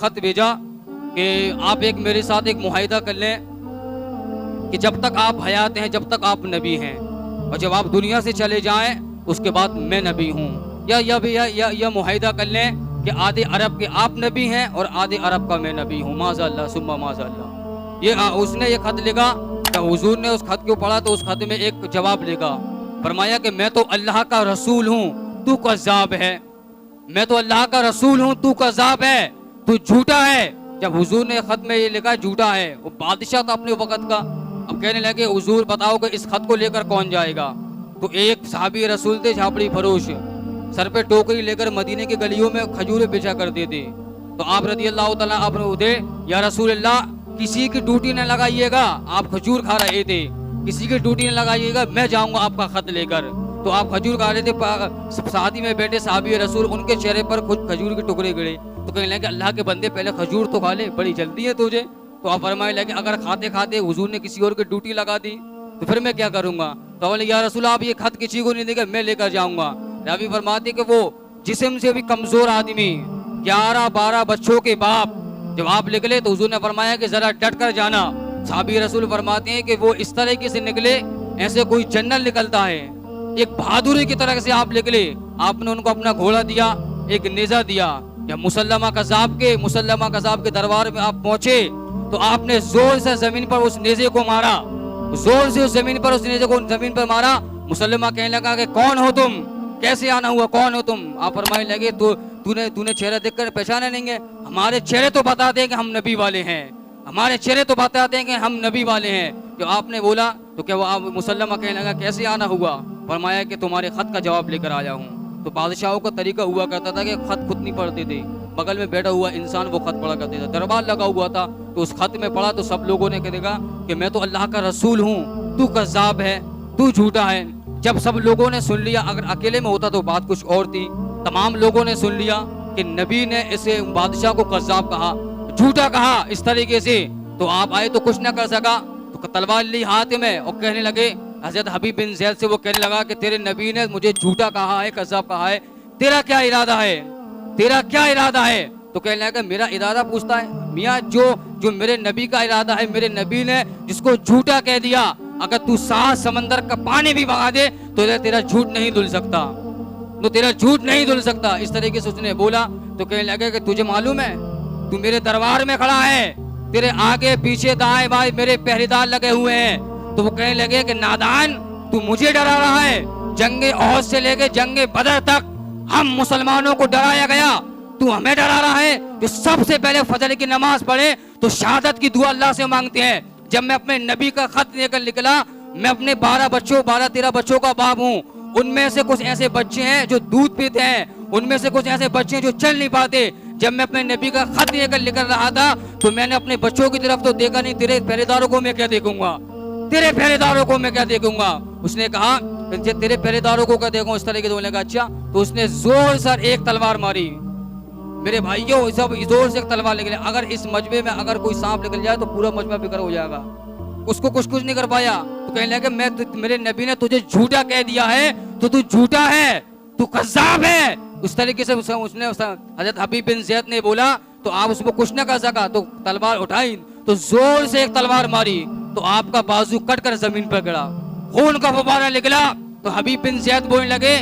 खत भेजा कि आप एक मेरे साथ एक मुआहिदा कर लें कि जब तक आप हयात हैं, जब तक आप नबी हैं, और जब आप दुनिया से चले जाएं उसके बाद मैं नबी हूँ। या मुआहिदा कर लें कि आधे अरब के आप नबी हैं और आधे अरब का मैं नबी हूँ। माज़अल्लाह सुम्मा माज़अल्लाह। ये उसने ये खत लिखा, तो हुजूर ने उस खत को पढ़ा तो उस खत में एक जवाब लिखा, फरमाया कि मैं तो अल्लाह का रसूल हूँ, तू कज़्ज़ाब है। मैं तो अल्लाह का रसूल हूँ, तू कज़्ज़ाब है, तू झूठा है। जब हुजूर ने खत में ये लिखा झूठा है, वो बादशाह था अपने वक़्त का। अब कहने लगे हुजूर बताओ कि इस खत को लेकर कौन जाएगा। तो एक सहाबी रसूल थे झापड़ी फरोश, सर पे टोकरी लेकर मदीने की गलियों में खजूरें बेचा करते थे। तो आप रज़ी अल्लाह तआला अपने उधे, या रसूल अल्लाह किसी की ड्यूटी न लगाइएगा, आप खजूर खा रहे थे, किसी की ड्यूटी न लगाइएगा, मैं जाऊंगा आपका खत लेकर। तो आप खजूर खा रहे थे, शादी में बैठे साहबी रसूल, उनके चेहरे पर कुछ खजूर के टुकड़े गिरे। तो कहने लगे अल्लाह के बंदे पहले खजूर तो खा ले, बड़ी जल्दी है तुझे। तो आप फरमाने लगे अगर खाते खाते हुजूर ने किसी और की ड्यूटी लगा दी तो फिर मैं क्या करूंगा। तो बोले या रसूल आप ये खत किसी को नहीं देंगे, मैं लेकर जाऊंगा। रावी फरमाते कि वो जिस्म से भी कमजोर आदमी, 11-12 बच्चों के बाप, जब आप निकले तो हुजूर ने फरमाया कि जरा डट कर जाना। साहबी रसूल फरमाते हैं कि वो इस तरीके से निकले ऐसे कोई जनरल निकलता है, एक बहादुरी की तरह से आप निकले। आपने उनको अपना घोड़ा दिया, एक नेजा दिया। जब मुसल्लमा कज़ाब के दरबार में आप पहुंचे तो आपने जोर से जमीन पर उस नेजे को मारा, जोर से उस जमीन पर उस नेजे को जमीन पर मारा। मुसल्लमा कहने लगा कि कौन हो तुम, कैसे आना हुआ, कौन हो तुम। आप फरमाने लगे तूने चेहरा देखकर पहचाना नहीं है, हमारे चेहरे तो बताते हैं कि हम नबी वाले हैं, हमारे चेहरे तो बताते हैं कि हम नबी वाले हैं। जो आपने बोला तो क्या वो आप मुसल्लमा कहने लगा कैसे आना हुआ। फरमाया कि तुम्हारे खत का जवाब लेकर आया हूँ। तो बादशाहों का तरीका हुआ करता था कि खत खुद नहीं पढ़ते थे, बगल में बैठा हुआ इंसान वो खत पढ़ा करते थे। दरबार लगा हुआ था तो उस खत में पढ़ा तो सब लोगों ने कहा कि मैं तो अल्लाह का रसूल हूँ, तू कज़्ज़ाब है, तू झूठा है। जब सब लोगों ने सुन लिया, अगर अकेले में होता तो बात कुछ और थी, तमाम लोगों ने सुन लिया कि नबी ने इसे बादशाह को कज़्ज़ाब कहा, झूठा कहा इस तरीके से, तो आप आए तो कुछ न कर सका। तो तलवार ली हाथ में और कहने लगे, हज़रत हबीब बिन ज़ैद से वो कहने लगा कि तेरे नबी ने मुझे झूठा कहा है, कज़्ज़ाब कहा है, तेरा क्या इरादा है, तेरा क्या इरादा है। तो कहने लगा मेरा इरादा पूछता है मियाँ, जो मेरे नबी का इरादा है, मेरे नबी ने जिसको झूठा कह दिया, अगर तू 7 समंदर का पानी भी बहा दे तो तेरा झूठ नहीं धुल सकता, तो तेरा झूठ नहीं धुल सकता। इस तरीके से उसने बोला। तो कहने लगे कि तुझे मालूम है तू मेरे दरबार में खड़ा है, तेरे आगे पीछे दाएं बाएं मेरे पहरेदार लगे हुए हैं। तो वो कहने लगे कि नादान तू मुझे डरा रहा है, जंगे ओहद से लेके जंगे बदर तक हम मुसलमानों को डराया गया, तू हमें डरा रहा है। जो सबसे पहले फजर की नमाज पढ़े तो शहादत की दुआ अल्लाह से मांगते हैं। जब मैं अपने नबी का खत लेकर निकला, मैं अपने 12-13 बच्चों का बाप हूँ, उनमें से कुछ ऐसे बच्चे हैं जो दूध पीते हैं, उनमें से कुछ ऐसे बच्चे हैं जो चल नहीं पाते। जब मैं अपने नबी का खत लेकर निकल रहा था तो मैंने अपने बच्चों की तरफ तो देखा नहीं, तेरे पहरेदारों को मैं क्या देखूंगा, तेरे पहरेदारों को मैं क्या देखूंगा। उसने कहा तेरे पहरेदारों को क्या देखूं, इस तरीके से बोलने का। अच्छा, तो उसने जोर से एक तलवार मारी। मेरे भाइयों सब जोर से एक तलवार निकले। अगर इस मजबे में अगर कोई सांप निकल जाए तो पूरा मजबा बिखर हो जाएगा, उसको कुछ नहीं कर पाया। तो कहने लगे मेरे नबी ने तुझे झूठा कह दिया है तो तू झूठा है, तू कज़्ज़ाब है। उस तरीके से उसने हज़रत हबीब बिन ज़ैद ने बोला तो आप उसको कुछ न कर सका। तो तलवार उठाई तो जोर से एक तलवार मारी तो आपका बाजू कटकर जमीन पर गिरा, खून का फव्वारा निकला। तो हबीब बिन ज़ैद बोलने लगे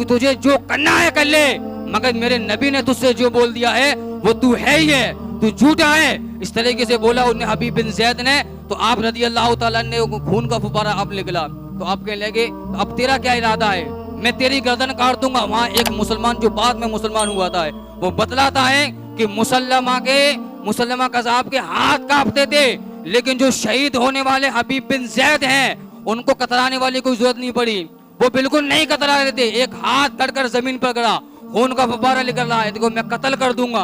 तुझे जो करना है कर ले, मगर मेरे नबी ने तुझसे जो बोल दिया है वो तू है ही है, तू झूठा है। इस तरीके से बोला उन्हें हबीब बिन ज़ैद ने। तो आप रज़ी अल्लाह तआला ने खून का फव्वारा आप निकला। तो आप कहने लगे अब तेरा क्या इरादा है, मैं तेरी गर्दन काट दूंगा। वहाँ एक मुसलमान जो बाद में मुसलमान हुआ था वो बतलाता है कि मुसल्लमा कज़ाब के हाथ कांपते थे, लेकिन जो शहीद होने वाले हबीब बिन ज़ैद हैं उनको कतराने वाली कोई जरूरत नहीं पड़ी, वो बिल्कुल नहीं कतरा रहे थे। एक हाथ कटकर जमीन पर गिरा, खून का फव्वारा निकल रहा है, देखो मैं कत्ल कर दूंगा,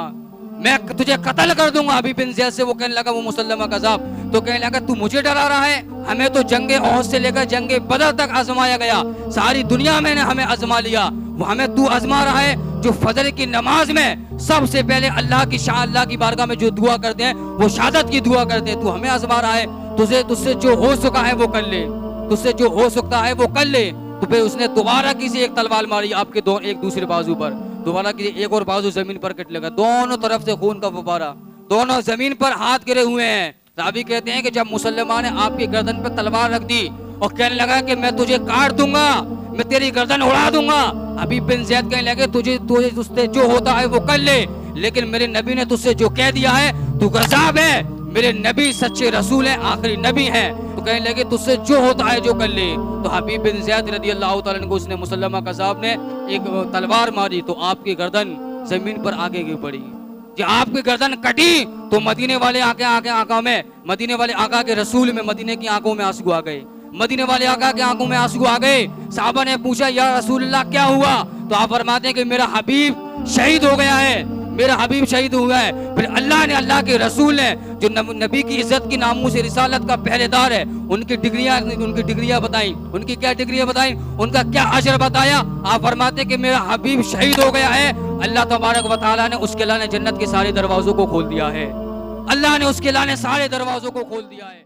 मैं तुझे कत्ल कर दूंगा। हबीब बिन ज़ैद से वो कहने लगा वो मुसल्लमा कज़ाब, तो कहने लगा तू मुझे डरा रहा है, हमें तो जंगे ओहद से लेकर जंगे बदर तक आजमाया गया, सारी दुनिया में ने हमें आजमा लिया, वो हमें तू आजमा रहा है। जो फजर की नमाज में सबसे पहले अल्लाह की बारगाह में जो दुआ करते हैं वो शहादत की दुआ करते हैं, तू हमें आजमा रहा है। तुझसे जो हो सका है वो कर ले, तुझसे जो हो सकता है वो कर ले। तो फिर उसने दोबारा किसी एक तलवार मारी आपके एक दूसरे बाजू पर, दोबारा किसी एक और बाजू जमीन पर कट लगा, दोनों तरफ से खून का फव्वारा। दोनों जमीन पर हाथ गिरे हुए हैं। रावी कहते हैं कि जब मुसलमान ने आपकी गर्दन पर तलवार रख दी और कहने लगा कि मैं तुझे काट दूंगा, मैं तेरी गर्दन उड़ा दूंगा, हबीब बिन ज़ैद कहने लगे तुझे तुझे तुझसे जो होता है वो कर ले, लेकिन मेरे नबी ने तुझसे जो कह दिया है तू गज़ाब है, मेरे नबी सच्चे रसूल हैं, आखिरी नबी हैं। तो कहने लगे तुझसे जो होता है जो कर ले। तो हबीब बिन ज़ैद रज़ी अल्लाह तआला अन्हु को उसने मुसल्लमा कज़ाब ने एक तलवार मारी तो आपकी गर्दन जमीन पर आगे गिर पड़ी। जब आपकी गर्दन कटी तो मदीने वाले आंखों में, मदीने वाले आका के रसूल में, मदीने की आंखों में आंसू आ गए, मदीने वाले आका के आंखों में आंसू आ गए। साहबा ने पूछा या रसूलुल्लाह क्या हुआ? तो आप फरमाते हैं कि मेरा हबीब शहीद हो गया है, मेरा हबीब शहीद हुआ है। फिर अल्लाह ने, अल्लाह के रसूल ने जो नबी की इज्जत की नामों से रिसालत का पहरेदार है उनकी डिग्रियां बताई। उनकी क्या डिग्रियां बताई, उनका क्या अजर बताया। आप फरमाते हैं कि मेरा हबीब शहीद हो गया है, अल्लाह तबारक व तआला ने उसके लाने जन्नत के सारे दरवाजों को खोल दिया है, अल्लाह ने उसके लाने सारे दरवाजों को खोल दिया है।